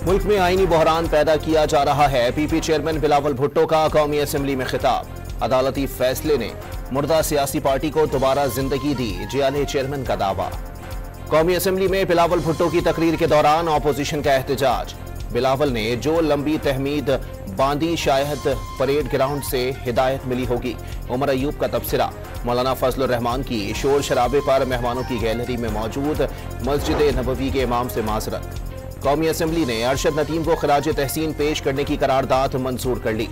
मुल्क में आईनी बहरान पैदा किया जा रहा है। पीपी चेयरमैन बिलावल भुट्टो का कौमी असम्बली में खिताब। अदालती फैसले ने मुर्दा सियासी पार्टी को दोबारा जिंदगी दी, जियाले चेयरमैन का दावा। कौमी असम्बली में बिलावल भुट्टो की तकरीर के दौरान ऑपोजिशन का एहतजाज। बिलावल ने जो लंबी तहमीद बांधी शायद परेड ग्राउंड से हिदायत मिली होगी। उमर अयूब का तबसरा। मौलाना फजलुर रहमान की शोर शराबे पर मेहमानों की गैलरी में मौजूद मस्जिद नबवी के इमाम से माजरत। कौमी असम्बली ने अरशद नदीम को खराज तहसीन पेश करने की करारदाद मंजूर कर ली।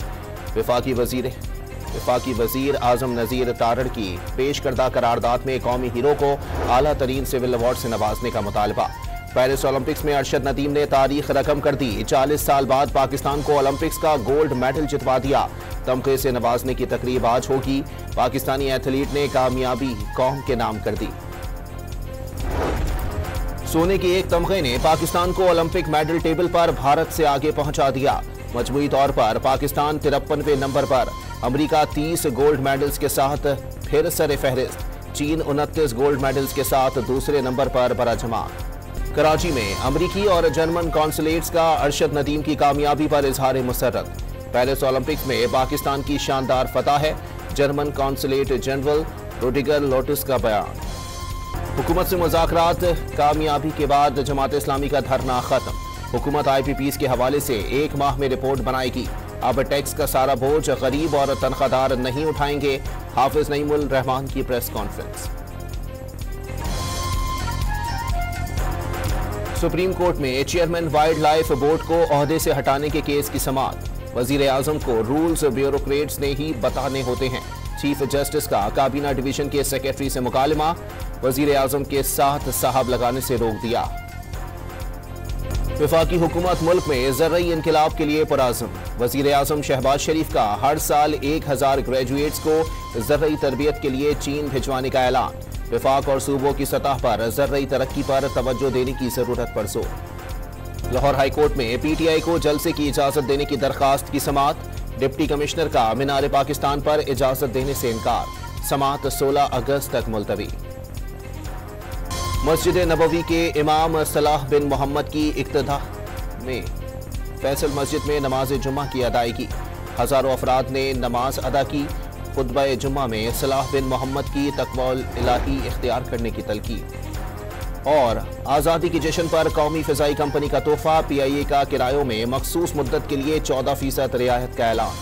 वफाकी वजीर आजम नजीर तारड़ की पेश करदा करारदाद में कौमी हीरो को आला तरीन सिविल अवार्ड से नवाजने का मुतालबा। पेरिस ओलंपिक्स में अरशद नदीम ने तारीख रकम कर दी। 40 साल बाद पाकिस्तान को ओलंपिक्स का गोल्ड मेडल जितवा दिया। तमगे से नवाजने की तकरीब आज होगी। पाकिस्तानी एथलीट ने कामयाबी कौम के नाम कर दी। सोने के एक तमगे ने पाकिस्तान को ओलंपिक मेडल टेबल पर भारत से आगे पहुंचा दिया। मजमूई तौर पर पाकिस्तान 53वें नंबर पर, अमेरिका 30 गोल्ड मेडल्स के साथ फिर सर फहरिस्त। चीन 29 गोल्ड मेडल्स के साथ दूसरे नंबर पर बराजमा। कराची में अमरीकी और जर्मन कॉन्सुलेट्स का अरशद नदीम की कामयाबी पर इजहार मुसर्रत। पेरिस ओलंपिक्स में पाकिस्तान की शानदार फतह है। जर्मन कॉन्सुलेट जनरल रोडिगर लोटस का बयान। हुकूमत से मुज़ाकरात कामयाबी के बाद जमात इस्लामी का धरना खत्म। हुकूमत IPPs के हवाले से 1 माह में रिपोर्ट बनाएगी। अब टैक्स का सारा बोझ गरीब और तनख्वाहदार नहीं उठाएंगे। हाफिज नईमुल रहमान की प्रेस कॉन्फ्रेंस। सुप्रीम कोर्ट में चेयरमैन वाइल्ड लाइफ बोर्ड को ओहदे से हटाने के केस की समाअत। वजीर आजम को रूल्स ब्यूरोक्रेट्स ने ही बताने होते हैं। चीफ जस्टिस का काबीना डिवीजन के सेक्रेटरी से मुकालमा। वजीर आजम के साथ साहब लगाने से रोक दिया। वफाकी हुकूमत मुल्क में ज़र्रई इनकलाब के लिए पुराज़म। वजीर आजम शहबाज शरीफ का हर साल 1000 ग्रेजुएट्स को ज़र्रई तरबियत के लिए चीन भिजवाने का ऐलान। वफाक और सूबों की सतह पर ज़र्रई तरक्की पर तवज्जो देने की जरूरत पर जोर। लाहौर हाई कोर्ट में PTI को जलसे की इजाजत देने की दरखास्त की समाअत। डिप्टी कमिश्नर का मीनार पाकिस्तान पर इजाजत देने से इनकार। समाअत 16 अगस्त तक मुलतवी। मस्जिद नबवी के इमाम सलाह बिन मोहम्मद की इक्तदा में फैसल मस्जिद में नमाज जुम्मा की अदायगी। हजारों अफराद ने नमाज अदा की। खुतबा जुम्मा में सलाह बिन मोहम्मद की तक़वाल इलाही इख्तियार करने की तलकीन। और आज़ादी के जश्न पर कौमी फ़िज़ाई कंपनी का तोहफा। PIA का किरायों में मखसूस मुद्दत के लिए 14% रियायत का ऐलान।